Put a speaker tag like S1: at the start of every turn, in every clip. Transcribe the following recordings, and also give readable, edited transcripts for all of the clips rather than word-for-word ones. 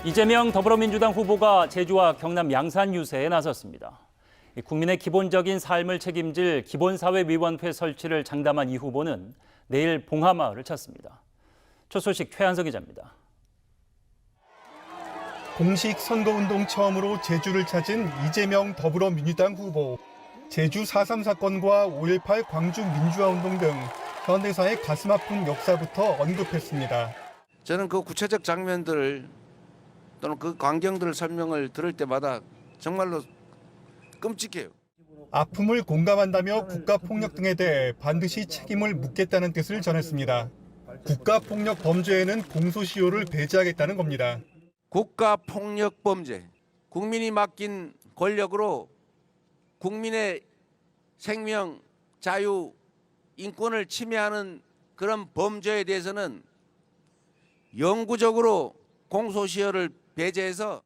S1: 이재명 더불어민주당 후보가 제주와 경남 양산 유세에 나섰습니다. 국민의 기본적인 삶을 책임질 기본사회위원회 설치를 장담한 이 후보는 내일 봉하마을을 찾습니다. 첫 소식 최한석 기자입니다.
S2: 공식 선거운동 처음으로 제주를 찾은 이재명 더불어민주당 후보. 제주 4.3 사건과 5.18 광주 민주화운동 등 현대사의 가슴 아픈 역사부터 언급했습니다.
S3: 저는 그 구체적 장면들 또는 그 광경들 설명을 들을 때마다 정말로 끔찍해요.
S2: 아픔을 공감한다며 국가폭력 등에 대해 반드시 책임을 묻겠다는 뜻을 전했습니다. 국가폭력 범죄에는 공소시효를 배제하겠다는 겁니다.
S3: 국가폭력 범죄, 국민이 맡긴 권력으로 국민의 생명, 자유, 인권을 침해하는 그런 범죄에 대해서는 영구적으로 공소시효를 배제해서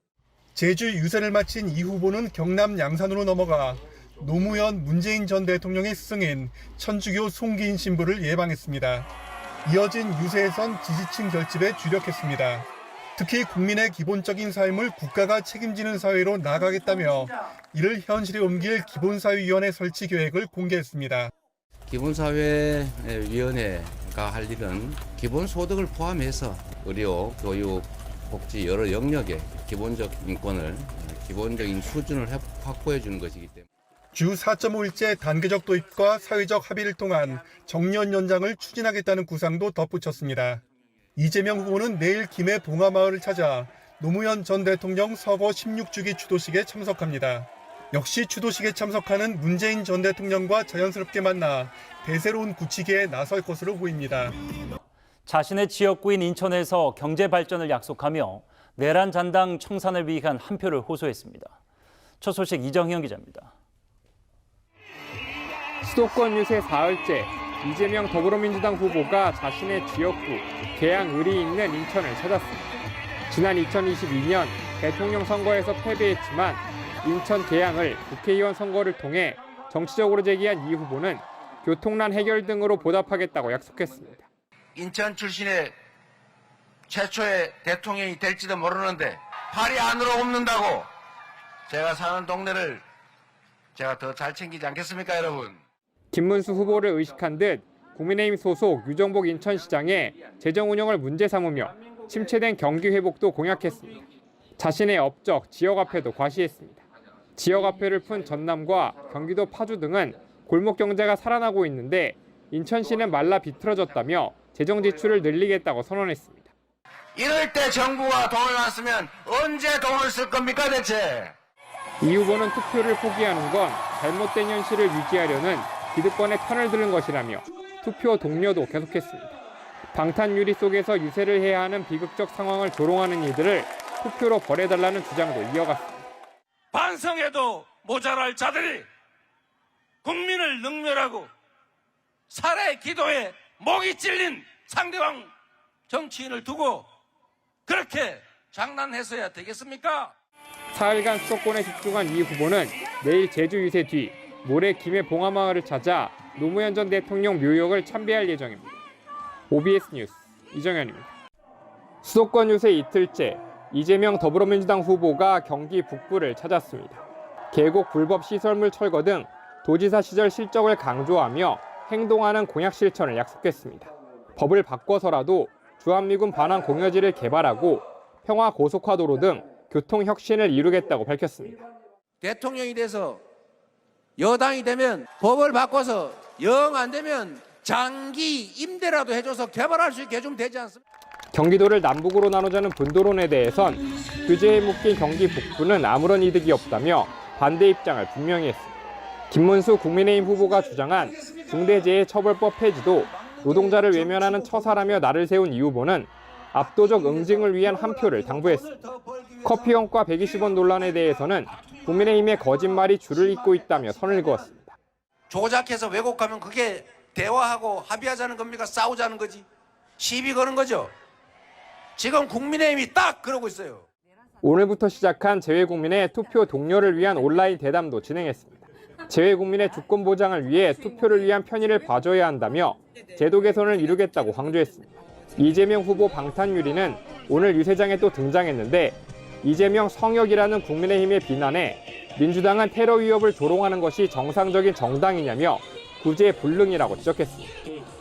S2: 제주 유세를 마친 이 후보는 경남 양산으로 넘어가 노무현 문재인 전 대통령의 스승인 천주교 송기인 신부를 예방했습니다. 이어진 유세에선 지지층 결집에 주력했습니다. 특히 국민의 기본적인 삶을 국가가 책임지는 사회로 나아가겠다며 이를 현실에 옮길 기본사회위원회 설치 계획을 공개했습니다.
S3: 기본사회위원회가 할 일은 기본소득을 포함해서 의료, 교육, 복지 여러 영역의 기본적 인권을 기본적인 수준을 확보해 주는 것이기 때문에
S2: 주 4.5일제 단계적 도입과 사회적 합의를 통한 정년 연장을 추진하겠다는 구상도 덧붙였습니다. 이재명 후보는 내일 김해 봉하마을을 찾아 노무현 전 대통령 서거 16주기 추도식에 참석합니다. 역시 추도식에 참석하는 문재인 전 대통령과 자연스럽게 만나 대세로운 굳히기에 나설 것으로 보입니다.
S1: 자신의 지역구인 인천에서 경제 발전을 약속하며 내란 잔당 청산을 위한 한 표를 호소했습니다. 첫 소식 이정현 기자입니다.
S4: 수도권 유세 사흘째 이재명 더불어민주당 후보가 자신의 지역구 계양을이 있는 인천을 찾았습니다. 지난 2022년 대통령 선거에서 패배했지만 인천 계양을 국회의원 선거를 통해 정치적으로 제기한 이 후보는 교통난 해결 등으로 보답하겠다고 약속했습니다.
S3: 인천 출신의 최초의 대통령이 될지도 모르는데 팔이 안으로 옵는다고 제가 사는 동네를 제가 더 잘 챙기지 않겠습니까, 여러분?
S4: 김문수 후보를 의식한 듯 국민의힘 소속 유정복 인천시장의 재정 운영을 문제 삼으며 침체된 경기 회복도 공약했습니다. 자신의 업적, 지역화폐도 과시했습니다. 지역화폐를 푼 전남과 경기도 파주 등은 골목 경제가 살아나고 있는데 인천시는 말라 비틀어졌다며 재정 지출을 늘리겠다고 선언했습니다.
S3: 이럴 때 정부가 돈을 안 쓰면 언제 돈을 쓸 겁니까 대체?
S4: 이 후보는 투표를 포기하는 건 잘못된 현실을 유지하려는 기득권의 편을 드는 것이라며 투표 독려도 계속했습니다. 방탄유리 속에서 유세를 해야 하는 비극적 상황을 조롱하는 이들을 투표로 벌해달라는 주장도 이어갔습니다.
S5: 반성해도 모자랄 자들이 국민을 능멸하고 살해 기도에 목이 찔린 상대방 정치인을 두고 그렇게 장난해서야 되겠습니까?
S4: 사흘간 수도권에 집중한 이 후보는 내일 제주 유세 뒤 모레 김해 봉하마을을 찾아 노무현 전 대통령 묘역을 참배할 예정입니다. OBS 뉴스 이정현입니다. 수도권 유세 이틀째 이재명 더불어민주당 후보가 경기 북부를 찾았습니다. 계곡 불법 시설물 철거 등 도지사 시절 실적을 강조하며 행동하는 공약 실천을 약속했습니다. 법을 바꿔서라도 주한미군 반환 공여지를 개발하고 평화 고속화도로 등 교통 혁신을 이루겠다고 밝혔습니다.
S3: 대통령이 돼서 여당이 되면 법을 바꿔서 영 안 되면 장기 임대라도 해줘서 개발할 수 있게 해주면 되지 않습니까?
S4: 경기도를 남북으로 나누자는 분도론에 대해선 규제에 묶인 경기 북부는 아무런 이득이 없다며 반대 입장을 분명히 했습니다. 김문수 국민의힘 후보가 주장한 중대재해처벌법 폐지도 노동자를 외면하는 처사라며 날을 세운 이 후보는 압도적 응징을 위한 한 표를 당부했습니다. 커피 원가 120원 논란에 대해서는 국민의힘의 거짓말이 줄을 잇고 있다며 선을 그었습니다.
S3: 조작해서 왜곡하면 그게 대화하고 합의하자는 겁니까? 싸우자는 거지? 시비 거는 거죠? 지금 국민의힘이 딱 그러고 있어요.
S4: 오늘부터 시작한 재외국민의 투표 독려를 위한 온라인 대담도 진행했습니다. 재외국민의 주권 보장을 위해 투표를 위한 편의를 봐줘야 한다며 제도 개선을 이루겠다고 강조했습니다. 이재명 후보 방탄유리는 오늘 유세장에 또 등장했는데 이재명 성역이라는 국민의힘의 비난에 민주당은 테러 위협을 조롱하는 것이 정상적인 정당이냐며 구제불능이라고 지적했습니다.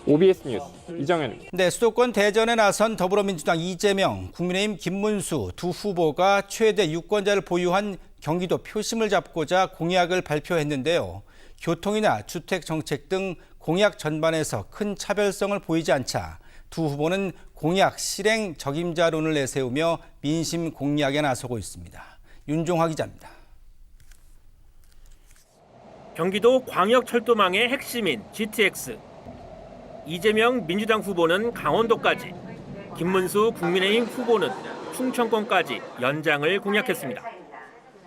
S4: OBS 뉴스 이정현입니다.
S6: 네, 수도권 대전에 나선 더불어민주당 이재명, 국민의힘 김문수 두 후보가 최대 유권자를 보유한 경기도 표심을 잡고자 공약을 발표했는데요. 교통이나 주택 정책 등 공약 전반에서 큰 차별성을 보이지 않자 두 후보는 공약 실행 적임자론을 내세우며 민심 공략에 나서고 있습니다. 윤종화 기자입니다.
S7: 경기도 광역철도망의 핵심인 GTX. 이재명 민주당 후보는 강원도까지, 김문수 국민의힘 후보는 충청권까지 연장을 공약했습니다.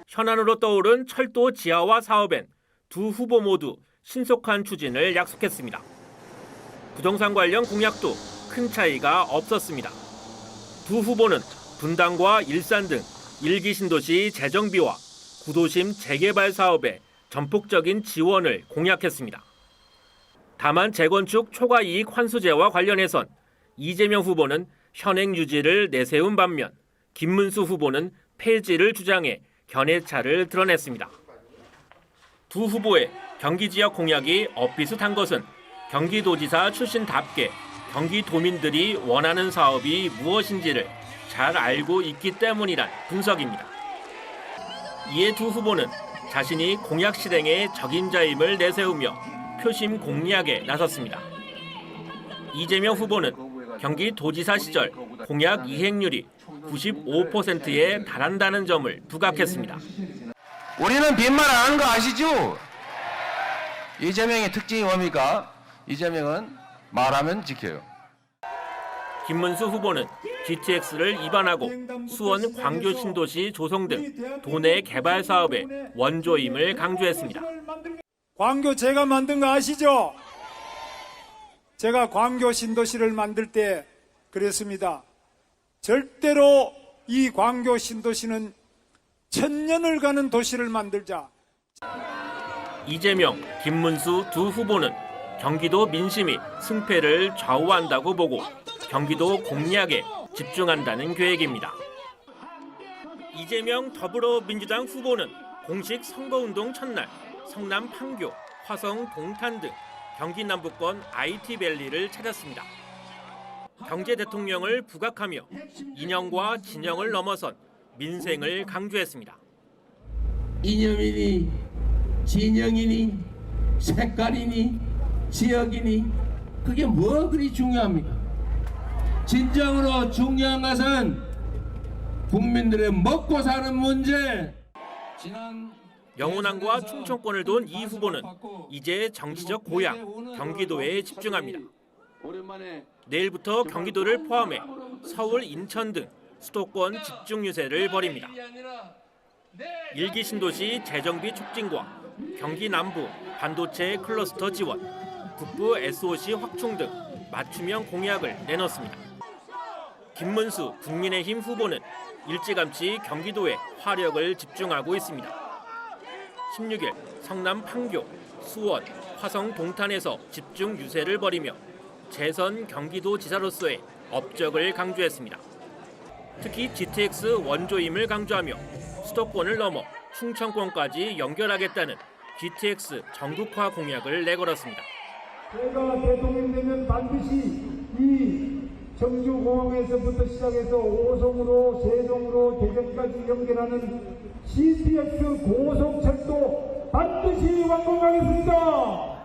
S7: 현안으로 떠오른 철도 지하화 사업엔 두 후보 모두 신속한 추진을 약속했습니다. 부동산 관련 공약도 큰 차이가 없었습니다. 두 후보는 분당과 일산 등 1기 신도시 재정비와 구도심 재개발 사업에 전폭적인 지원을 공약했습니다. 다만 재건축 초과이익 환수제와 관련해선 이재명 후보는 현행 유지를 내세운 반면 김문수 후보는 폐지를 주장해 견해차를 드러냈습니다. 두 후보의 경기 지역 공약이 엇비슷한 것은 경기도지사 출신답게 경기도민들이 원하는 사업이 무엇인지를 잘 알고 있기 때문이란 분석입니다. 이에 두 후보는 자신이 공약 실행의 적임자임을 내세우며 표심 공략에 나섰습니다. 이재명 후보는 경기도지사 시절 공약 이행률이 95%에 달한다는 점을 부각했습니다.
S3: 우리는 빈말 안 하는 거 아시죠? 이재명의 특징이 뭡니까? 이재명은 말하면 지켜요.
S7: 김문수 후보는 GTX를 입안하고 수원 광교 신도시 조성 등 도내 개발 사업의 원조임을 강조했습니다.
S8: 광교 제가 만든 거 아시죠? 제가 광교 신도시를 만들 때 그랬습니다. 절대로 이 광교 신도시는 1000년을 가는 도시를 만들자.
S7: 이재명, 김문수 두 후보는 경기도 민심이 승패를 좌우한다고 보고 경기도 공약에 집중한다는 계획입니다. 이재명 더불어민주당 후보는 공식 선거운동 첫날 성남 판교, 화성 동탄 등 경기 남부권 IT밸리를 찾았습니다. 경제 대통령을 부각하며 이념과 진영을 넘어선 민생을 강조했습니다.
S9: 이념이니 진영이니 색깔이니 지역이니 그게 뭐 그리 중요합니까? 진정으로 중요한 것은 국민들의 먹고 사는 문제.
S7: 영호남과 충청권을 돈 이 후보는 이제 정치적 고향 경기도에 집중합니다. 내일부터 경기도를 포함해 서울, 인천 등 수도권 집중 유세를 벌입니다. 1기 신도시 재정비 촉진과 경기 남부 반도체 클러스터 지원, 북부 SOC 확충 등 맞춤형 공약을 내놓습니다. 김문수 국민의힘 후보는 일찌감치 경기도에 화력을 집중하고 있습니다. 16일 성남 판교, 수원, 화성 동탄에서 집중 유세를 벌이며 재선 경기도지사로서의 업적을 강조했습니다. 특히 GTX 원조임을 강조하며 수도권을 넘어 충청권까지 연결하겠다는 GTX 전국화 공약을 내걸었습니다.
S8: 제가 대통령 되면 반드시 이 청주공항에서부터 시작해서 오송으로 세종으로 대전까지 연결하는 GTX 고속철도 반드시 완공하겠습니다.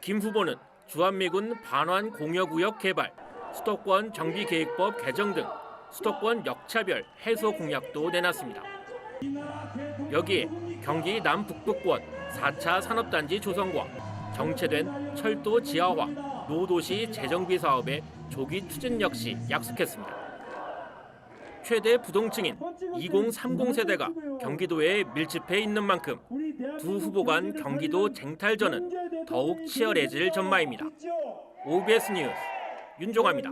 S7: 김 후보는 주한미군 반환 공여구역 개발, 수도권 정비계획법 개정 등 수도권 역차별 해소 공약도 내놨습니다. 여기에 경기 남북부권 4차 산업단지 조성과 정체된 철도 지하화, 노도시 재정비 사업의 조기 추진 역시 약속했습니다. 최대 부동층인 2030 세대가 경기도에 밀집해 있는 만큼 두 후보 간 경기도 쟁탈전은 더욱 치열해질 전망입니다. OBS 뉴스 윤종화입니다.